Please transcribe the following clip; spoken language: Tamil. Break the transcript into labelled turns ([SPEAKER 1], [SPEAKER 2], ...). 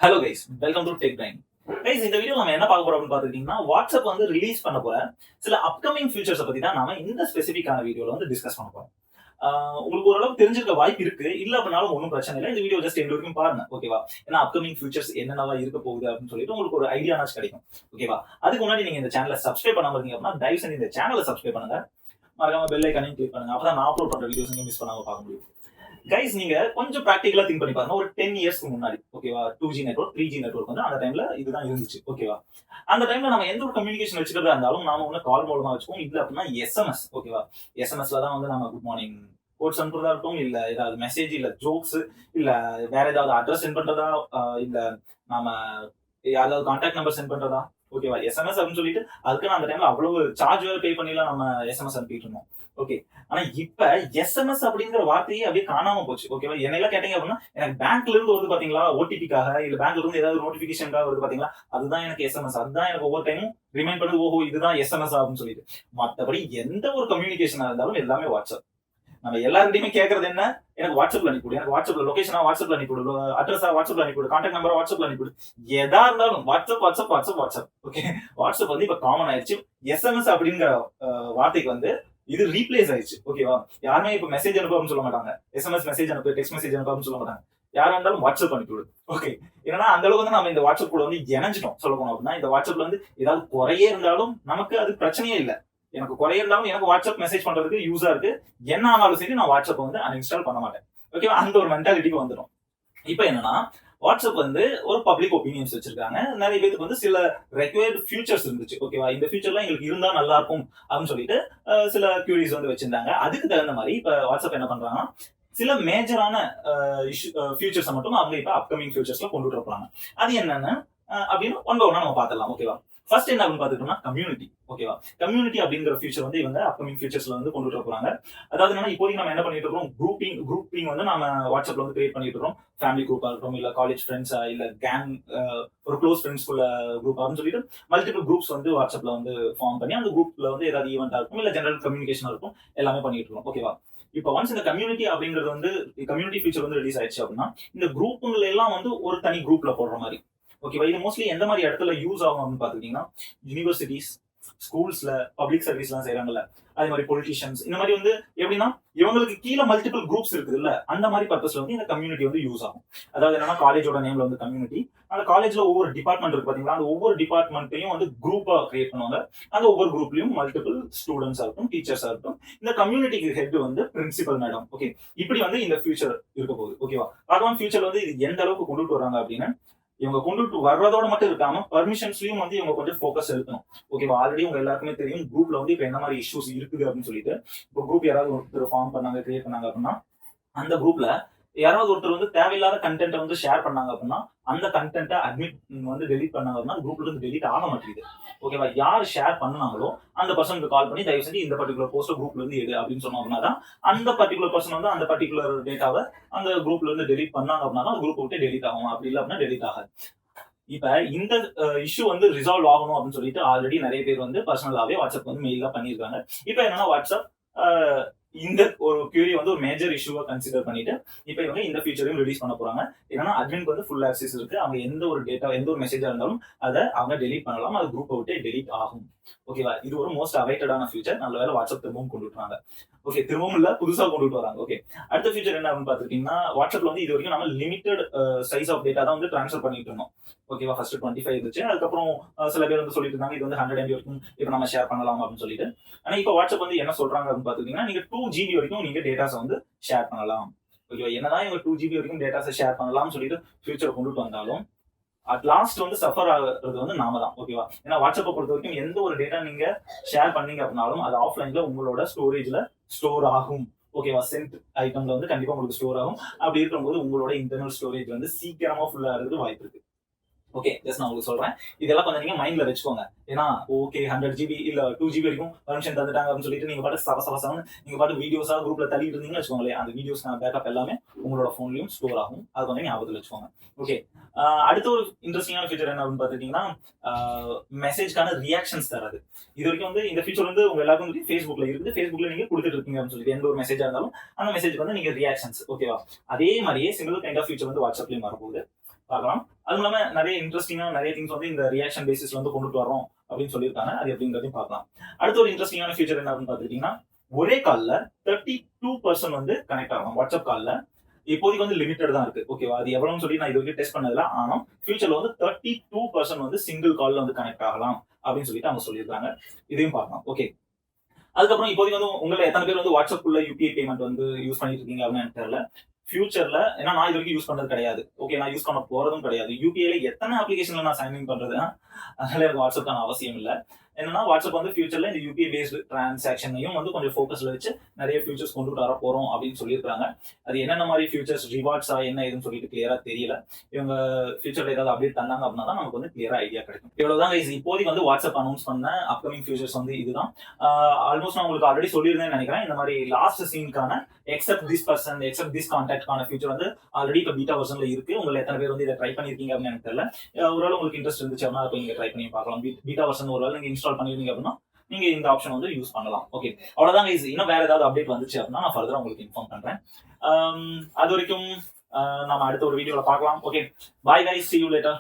[SPEAKER 1] Hello guys, welcome to tech time. Guys, இந்த வீடியோ நம்ம என்ன பார்க்க போறோம் அப்படின்னு பார்த்துக்கிட்டீங்கன்னா, வாட்ஸ்அப் வந்து ரிலீஸ் பண்ண போற சில அப்கமிங் ஃபியூச்சர்ஸை பத்தி தான் நாம இந்த ஸ்பெசிஃபிக்கான வீடியோல வந்து டிஸ்கஸ் பண்ண போறோம். உங்களுக்கு ஓரளவுக்கு தெரிஞ்சிருக்க வாய்ப்பு இருக்கு. இல்ல அப்படின்னாலும் ஒன்றும் பிரச்சனை இல்லை. இந்த வீடியோ ஜஸ்ட் எண்ட் வரைக்கும் பாருங்க, ஓகேவா? ஏன்னா அப்கமிங் ஃபியூச்சர்ஸ் என்னென்னவா இருக்க போகுது அப்படின்னு சொல்லிட்டு உங்களுக்கு ஒரு ஐடியானாச்சு கிடைக்கும், ஓகேவா? அதுக்கு முன்னாடி நீங்க இந்த சேனலை சப்ஸ்கிரைப் பண்ணாம இருந்தீங்க அப்படின்னா தயவு செஞ்சு இந்த சேனலை சப்ஸ்கிரைப் பண்ணுங்க. மறக்காம பெல் ஐக்கானையும் கிளிக் பண்ணுங்க. அப்பதான் நான் அப்லோட் பண்ற வீடியோஸ் நீங்க மிஸ் பண்ணாம பார்க்க முடியும். கைஸ், நீங்க கொஞ்சம் பிராக்டிகலா திங்க் பண்ணி பாருங்க. ஒரு 10 இயர்ஸ்க்கு முன்னாடி, ஓகேவா, 2G நெட்வொர்க் 3G நெட்வொர்க் வந்து அந்த டைம்ல இதுதான் இருந்துச்சு, ஓகேவா? அந்த டைம்ல நம்ம எந்த ஒரு கம்யூனிகேஷன் வச்சுக்கிறதா இருந்தாலும் நாம ஒண்ணு கால் மூலமா வச்சுக்கோம், இல்ல அப்படின்னா SMS, ஓகேவா? SMSல தான் வந்து நம்ம குட் மார்னிங் கோட்ஸ் அனுப்புறதா இருக்கும், இல்ல ஏதாவது மெசேஜ், இல்ல ஜோக்ஸ், இல்ல வேற ஏதாவது அட்ரஸ் சென்ட் பண்றதா, இல்ல நாம யாராவது கான்டாக்ட் நம்பர் சென்ட் பண்றதா, ஓகேவா? SMS அப்படின்னு சொல்லிட்டு அதுக்கு அந்த டைம்ல அவ்வளவு சார்ஜ் வேற பே பண்ணிலாம் நம்ம SMS அனுப்பிட்டு இருந்தோம், ஓகே. ஆனா இப்ப SMS அப்படிங்கிற வார்த்தையே அப்படியே காணாம போச்சு, ஓகேவா? என்னெல்லாம் கேட்டீங்க அப்படின்னா, எனக்கு பேங்க்ல இருந்து வருது பாத்தீங்களா ஓடிபிக்காக, இல்ல பேங்க்ல இருந்து ஏதாவது நோட்டிபிகேஷனுக்காக வருது பாத்தீங்களா, அதுதான் எனக்கு SMS. அதுதான் எனக்கு ஒவ்வொரு டைமும் ரிமைண்ட் பண்ணுது, ஓஹோ இதுதான் SMS அப்படின்னு சொல்லிட்டு. மத்தபடி எந்த ஒரு கம்யூனிகேஷனா இருந்தாலும் எல்லாமே வாட்ஸ்அப். நம்ம எல்லார்கிட்டயுமே கேட்கறது என்ன? எனக்கு வாட்ஸ்அப்ல அனுப்பிவிடு, எனக்கு வாட்ஸ்அப்ல லொகேஷனா வாட்ஸ்அப்ல அனுப்பிவிடு, அட்ரஸா வாட்ஸ்அப்ல அனுப்பிவிடு, கான்டாக்ட் நம்பரா வாட்ஸ்அப்ல அனுப்பிவிடு. எதா இருந்தாலும் WhatsApp WhatsApp WhatsApp WhatsApp, okay. WhatsApp வந்து இப்ப காமன் ஆயிடுச்சு. SMS அப்படிங்கிற வார்த்தைக்கு வந்து இது ரீப்ளேஸ் ஆயிடுச்சு, ஓகேவா? யாருமே இப்ப மெசேஜ் அனுப்பான்னு சொல்ல மாட்டாங்க. SMS மெசேஜ் அனுப்பு, டெக்ஸ்ட் மெசேஜ் அனுப்பான்னு சொல்ல மாட்டாங்க. யாரா இருந்தாலும் வாட்ஸ்அப் அனுப்பிவிடு, ஓகே. ஏன்னா அந்த அளவுக்கு வந்து நம்ம இந்த வாட்ஸ்அப் கூட வந்து இணைஞ்சிட்டோம். சொல்ல போனோம் அப்படின்னா இந்த வாட்ஸ்அப்ல வந்து ஏதாவது குறையே இருந்தாலும் நமக்கு அது பிரச்சனையே இல்லை. எனக்கு குறைய இருந்தாலும் எனக்கு வாட்ஸ்அப் மெசேஜ் பண்றதுக்கு யூஸா இருக்கு. என்ன ஆனாலும் சரி நான் வாட்ஸ்அப் வந்து அன்இன்ஸ்டால் பண்ண மாட்டேன், ஓகேவா? அந்த ஒரு மென்டாலிட்டிக்கு வந்துடும். இப்போ என்னன்னா, வாட்ஸ்அப் வந்து ஒரு பப்ளிக் ஒப்பீனியன்ஸ் வச்சிருக்காங்க. நிறைய பேருக்கு வந்து சில ரெக்வயர்டு ஃபியூச்சர்ஸ் இருந்துச்சு, ஓகேவா? இந்த ஃபியூச்சர்லாம் எங்களுக்கு இருந்தா நல்லா இருக்கும் அப்படின்னு சொல்லிட்டு சில கியூரிஸ் வந்து வச்சிருந்தாங்க. அதுக்கு தகுந்த மாதிரி இப்ப வாட்ஸ்அப் என்ன பண்றாங்கன்னா, சில மேஜரான ஃபியூச்சர்ஸை மட்டும் அவங்க இப்ப அப்கமிங் ஃபியூச்சர்ஸ்ல கொண்டு வரப்போறாங்க. அது என்னன்னு அப்படின்னு ஒன் பை ஒன்னா நம்ம பார்த்துடலாம், ஓகேவா? ஃபர்ஸ்ட் என்ன அப்படின்னு பாத்துட்டோம்னா கம்யூனிட்டி, ஓகேவா? கம்யூனிட்டி அப்படிங்கிற ஃபியூச்சர் வந்து இவங்க அப்கமிங் ஃபியூச்சர்ஸ்ல வந்து கொண்டு வர போறாங்க. அதாவது என்னன்னா, இப்போதைக்கு நம்ம என்ன பண்ணிட்டு இருக்கோம், குரூப்பிங் வந்து நம்ம வாட்ஸ்அப்ல வந்து கிரியேட் பண்ணிட்டு இருக்கோம். ஃபேமிலி குரூப்பா இருக்கட்டும், இல்ல காலேஜ் ஃப்ரெண்ட்ஸா, இல்ல கேங், ஒரு க்ளோஸ் ஃப்ரெண்ட்ஸ்குள்ள குரூப் அப்படின்னு சொல்லிட்டு மல்டிபிள் குரூப்ஸ் வந்து வாட்ஸ்அப்ல வந்து ஃபார்ம் பண்ணி அந்த குரூப்ல வந்து ஏதாவது ஈவெண்டா இருக்கும், இல்ல ஜெனரல் கம்யூனிகேஷனா இருக்கும், எல்லாமே பண்ணிட்டு இருக்கோம், ஓகேவா? இப்போ ஒன்ஸ் இந்த கம்யூனிட்டி அப்படிங்கிறது வந்து கம்யூனிட்டி ஃபீச்சர் வந்து ரிலீஸ் ஆயிடுச்சு அப்படின்னா, இந்த குரூப்புங்களை எல்லாம் வந்து ஒரு தனி குரூப்ல போடுற மாதிரி, ஓகேவா? இது மோஸ்ட்லி எந்த மாதிரி இடத்துல யூஸ் ஆகும் அப்படின்னு பாத்துக்கிட்டீங்கன்னா, யூனிவர்சிட்டிஸ், ஸ்கூல்ஸ்ல, பப்ளிக் சர்வீஸ்லாம் செய்யறாங்கல்ல, அதே மாதிரி பொலிட்டிஷியன்ஸ், இந்த மாதிரி வந்து எப்படின்னா இவங்களுக்கு கீழே மல்டிபிள் குரூப்ஸ் இருக்குது இல்ல, அந்த மாதிரி பர்பஸ்ல வந்து இந்த கம்யூனிட்டி வந்து யூஸ் ஆகும். அதாவது என்னன்னா, காலேஜோட நேம்ல வந்து கம்யூனிட்டி, அந்த காலேஜ்ல ஒவ்வொரு டிபார்ட்மெண்ட் இருக்கு பாத்தீங்களா, அந்த ஒவ்வொரு டிபார்ட்மெண்ட்டையும் வந்து குரூப்பா கிரியேட் பண்ணுவாங்க. அந்த ஒவ்வொரு குரூப்லயும் மல்டிபிள் ஸ்டூடெண்ட்ஸா இருக்கும், டீச்சர்ஸா இருக்கும். இந்த கம்யூனிட்டிக்கு ஹெட் வந்து பிரின்சிபல் மேடம், ஓகே. இப்படி வந்து இந்த ஃபியூச்சர் இருக்க போகுது, ஓகேவா? அதுவும் ஃபியூச்சர் வந்து இது எந்த அளவுக்கு கொண்டுட்டு வராங்க அப்படின்னு, இவங்க கொண்டுட்டு வர்றதோட மட்டும் இருக்காம பர்மிஷன்ஸ்லயும் வந்து இவங்க கொஞ்சம் ஃபோக்கஸ் எடுக்கணும், ஓகேவா? ஆல்ரெடி உங்க எல்லாருக்குமே தெரியும் குரூப்ல வந்து இப்ப என்ன மாதிரி இஷ்யூஸ் இருக்குது அப்படின்னு சொல்லிட்டு. இப்போ குரூப் யாராவது ஒருத்தர் ஃபார்ம் பண்ணாங்க, கிரியேட் பண்ணாங்க அப்படின்னா, அந்த குரூப்ல யாராவது ஒருத்தர் வந்து தேவையில்லாத கண்டென்ட்டை வந்து ஷேர் பண்ணாங்க அப்படின்னா, அந்த கண்டென்ட்டை அட்மிட் வந்து டெலிட் பண்ணாங்க அப்படின்னா குரூப்ல இருந்து டெலிட் ஆக மாட்டேங்குது, ஓகேவா? யார் ஷேர் பண்ணாங்களோ அந்த பர்சனுக்கு கால் பண்ணி தயவு செஞ்சு இந்த பர்டிகுலர் போஸ்ட் குரூப்ல இருந்து எடு அப்படின்னு சொன்னோம் அப்படின்னா தான் அந்த பர்டிகுலர் பர்சன் வந்து அந்த பர்டிகுலர் டேட்டாவை அந்த குரூப்ல இருந்து டெலிட் பண்ணாங்க அப்படின்னா குரூப் விட்டு டெலிட் ஆகும். அப்படி இல்லை அப்படின்னா டெலிட் ஆகாது. இப்ப இந்த இஷ்யூ வந்து ரிசால்வ் ஆகணும் அப்படின்னு சொல்லிட்டு ஆல்ரெடி நிறைய பேர் வந்து பர்சனலாவே வாட்ஸ்அப் வந்து மெயிலா பண்ணியிருக்காங்க. இப்ப என்னன்னா, வாட்ஸ்அப் இந்த ஒரு கியூரி வந்து ஒரு மேஜர் இஷ்யூவா கன்சிடர் பண்ணிட்டு இப்ப இவங்க இந்த ஃபீச்சரையும் ரிலீஸ் பண்ண போறாங்க. ஏன்னா அட்மின்க்கு வந்து ஃபுல் ஆக்சஸ் இருக்கு. அவங்க எந்த ஒரு டேட்டா, எந்த ஒரு மெசேஜா இருந்தாலும் அதை அவங்க டெலிட் பண்ணலாம். அது குரூப்பை விட்டு டெலிட் ஆகும், ஓகேவா? இது ஒரு மோஸ்ட் அவைட்டடான ஃபீச்சர். நல்ல வேலை வாட்ஸ்அப் திரும்பவும் கொண்டு வராங்க, ஓகே. திரும்பவும் இல்ல, புதுசா கொண்டுட்டு வராங்க, ஓகே. அடுத்த ஃபீச்சர் என்ன அப்படின்னு பாத்துக்கிட்டீங்கன்னா, வாட்ஸ்அப்ல வந்து இது வரைக்கும் நம்ம லிமிடெட் சைஸ் ஆஃப் டேட்டா தான் வந்து ட்ரான்ஸ்ஃபர் பண்ணிட்டு இருந்தோம், ஓகேவா? ஃபர்ஸ்ட் 25 இருந்துச்சு. அதுக்கப்புறம் சில பேர் வந்து சொல்லிட்டு இருந்தாங்க இது வந்து 100 MB வரைக்கும் இப்ப நம்ம ஷேர் பண்ணலாம் அப்படின்னு சொல்லிட்டு. ஆனா இப்ப வாட்ஸ்அப் வந்து என்ன சொல்றாங்க அப்படின்னு பாத்துக்கிட்டீங்கன்னா, நீங்க 2 GB வரைக்கும் நீங்க டேட்டாஸ் வந்து ஷேர் பண்ணலாம், ஓகேவா? என்னதான் இவங்க 2 GB வரைக்கும் டேட்டாஸை ஷேர் பண்ணலாம்னு சொல்லிட்டு ஃபியூச்சர் கொண்டுட்டு வந்தாலும் அட் லாஸ்ட் வந்து சஃபர் ஆகுறது வந்து நாம தான், ஓகேவா? ஏன்னா வாட்ஸ்அப்பை பொறுத்த வரைக்கும் எந்த ஒரு டேட்டா நீங்க ஷேர் பண்ணீங்க அப்படின்னாலும் அது ஆஃப்லைன்ல உங்களோட ஸ்டோரேஜ்ல ஸ்டோர் ஆகும், ஓகேவா? சென்ட் ஐட்டம்ல வந்து கண்டிப்பா உங்களுக்கு ஸ்டோர் ஆகும். அப்படி இருக்கும்போது உங்களோட இன்டர்னல் ஸ்டோரேஜ் வந்து சீக்கிரமா ஃபுல்லா ஆகிறதுக்கு வாய்ப்பு இருக்கு, ஓகே. ஜஸ்ட் நான் உங்களுக்கு சொல்றேன், இதெல்லாம் கொஞ்சம் நீங்க மைண்ட்ல வச்சுக்கோங்க. ஏன்னா ஓகே 100 GB இல்ல 2 GB வரைக்கும் பர்மிஷன் தந்துட்டாங்க அப்படின்னு சொல்லிட்டு நீங்க பாட்டு சவசவசம் நீங்க பாட்டு வீடியோஸா குரூப்ல தள்ளிட்டு இருந்தீங்கன்னு வச்சுக்கோங்களேன், அந்த வீடியோஸ்க்கான பேக்கப் எல்லாமே உங்களோட போன்லயும் ஸ்டோர் ஆகும். அது கொஞ்சம் ஞாபகத்தில் வச்சுக்கோங்க, ஓகே. அடுத்த ஒரு இன்ட்ரெஸ்டிங்கான ஃபீச்சர் என்ன அப்படின்னு பாத்துக்கிட்டீங்கன்னா, மெசேஜ்க்கான ரியாக்ஷன்ஸ் தராது. இது வரைக்கும் வந்து இந்த ஃபீச்சர் வந்து உங்க எல்லாருக்கும் வந்து ஃபேஸ்புக்ல இருக்குது. ஃபேஸ்புக்ல நீங்க கொடுத்துட்டு இருக்கீங்க அப்படின்னு சொல்லிட்டு எந்த ஒரு மெசேஜா இருந்தாலும் அந்த மெசேஜ் வந்து நீங்க ரியாக்ஷன்ஸ், ஓகேவா? அதே மாதிரியே சிமிலர் கைண்ட் ஆஃப் ஃபீச்சர் வந்து வாட்ஸ்அப்லயும் வரப்போகுது. பார்க்கலாம். அதுவும் இல்லாம நிறைய இன்ட்ரெஸ்டிங்கான நிறைய திங்ஸ் வந்து இந்த ரியாக்ஷன் பேசிஸ்ல வந்து கொண்டுட்டு வரோம் அப்படின்னு சொல்லியிருக்காங்க. அது எப்படிங்கிறதையும் பார்க்கலாம். அடுத்த ஒரு இன்ட்ரெஸ்டிங்கான ஃபியூச்சர் என்ன அப்படின்னு பார்த்துக்கிட்டீங்கன்னா, ஒரே கால்ல 32% வந்து கனெக்ட் ஆகும் வாட்ஸ்அப் கால்ல. இப்போதைக்கு வந்து லிமிட்டட் தான் இருக்கு. ஓகேவா? அது எவ்வளவுன்னு சொல்லி நான் இது வரைக்கும் டெஸ்ட் பண்ணதில்ல. ஆனா ஃபியூச்சர்ல வந்து 32% வந்து சிங்கிள் கால்ல வந்து கனெக்ட் ஆகலாம் அப்படின்னு சொல்லிட்டு அவங்க சொல்லியிருக்காங்க. இதையும் பார்க்கலாம். ஓகே. அதுக்கப்புறம் இப்போதைக்கு வந்து உங்களை எத்தனை பேர் வந்து வாட்ஸ்அப் உள்ள யூபிஐ பேமெண்ட் வந்து யூஸ் பண்ணிட்டு இருக்கீங்க அப்படின்னு எனக்கு தெரியல. ஃபியூச்சர்ல ஏன்னா நான் இது வரைக்கும் யூஸ் பண்ணது கிடையாது. ஓகே, நான் யூஸ் பண்ண போறதும் கிடையாது. யூபிஐல எத்தனை அப்ளிகேஷன்ல நான் சைன் இன் பண்றது? அதனால எனக்கு வாட்ஸ்அப்கான அவசியம் இல்லை. என்னன்னா வாட்ஸ்அப் வந்து ஃபியூச்சர்ல இந்த யூபிஐ பேஸ்டு டிரான்சாக்ஷனையும் வந்து கொஞ்சம் ஃபோக்கஸ்ல வச்சு நிறைய ஃபியூச்சர்ஸ் கொண்டுட்டு வர போறோம் அப்படின்னு சொல்லியிருக்காங்க. அது என்னென்ன மாதிரி ஃபியூச்சர்ஸ், ரிவார்ட்ஸா என்ன ஏதுன்னு சொல்லிட்டு கிளியரா தெரியல. இவங்க ஃபியூச்சர்ல ஏதாவது அப்டேட் தந்தாங்க அப்படின்னா தான் நமக்கு வந்து கிளியரா ஐடியா கிடைக்கும். இவ்வளவுதான் guys. இப்போதைக்கு வந்து வாட்ஸ்அப் அனௌன்ஸ் பண்ண அப்கமிங் ஃபியூச்சர்ஸ் வந்து இதுதான். ஆல்மோஸ்ட் நான் உங்களுக்கு ஆல்ரெடி சொல்லியிருந்தேன் நினைக்கிறேன். இந்த மாதிரி லாஸ்ட் சீனுக்கான except this person, except this கான்டாக்ட்கான ஃபியூச்சர் வந்து ஆல்ரெடி இப்போ பீட்டா வெர்ஷன்ல இருக்கு. உங்களை எத்தனை பேர் வந்து இதை ட்ரை பண்ணிருக்கீங்க அப்படின்னு எனக்கு தெரியல. ஒருவேளை உங்களுக்கு இன்ட்ரெஸ்ட் இருந்துச்சு அப்படின்னா அதை நீங்க ட்ரை பண்ணி பார்க்கலாம். பீட்டா வெர்ஷன் ஒருவேளை நீங்க இன்ஸ்டால் பண்ணிருந்தீங்க அப்படின்னா நீங்க இந்த ஆப்ஷன் வந்து யூஸ் பண்ணலாம். ஓகே, அவ்வளவுதான் guys. இன்னும் வேற ஏதாவது அப்டேட் வந்துச்சு அப்படின்னா நான் ஃபர்தரா உங்களுக்கு இன்ஃபார்ம் பண்றேன். அது வரைக்கும் நாம அடுத்த ஒரு வீடியோல பார்க்கலாம். Okay, bye guys, see you later.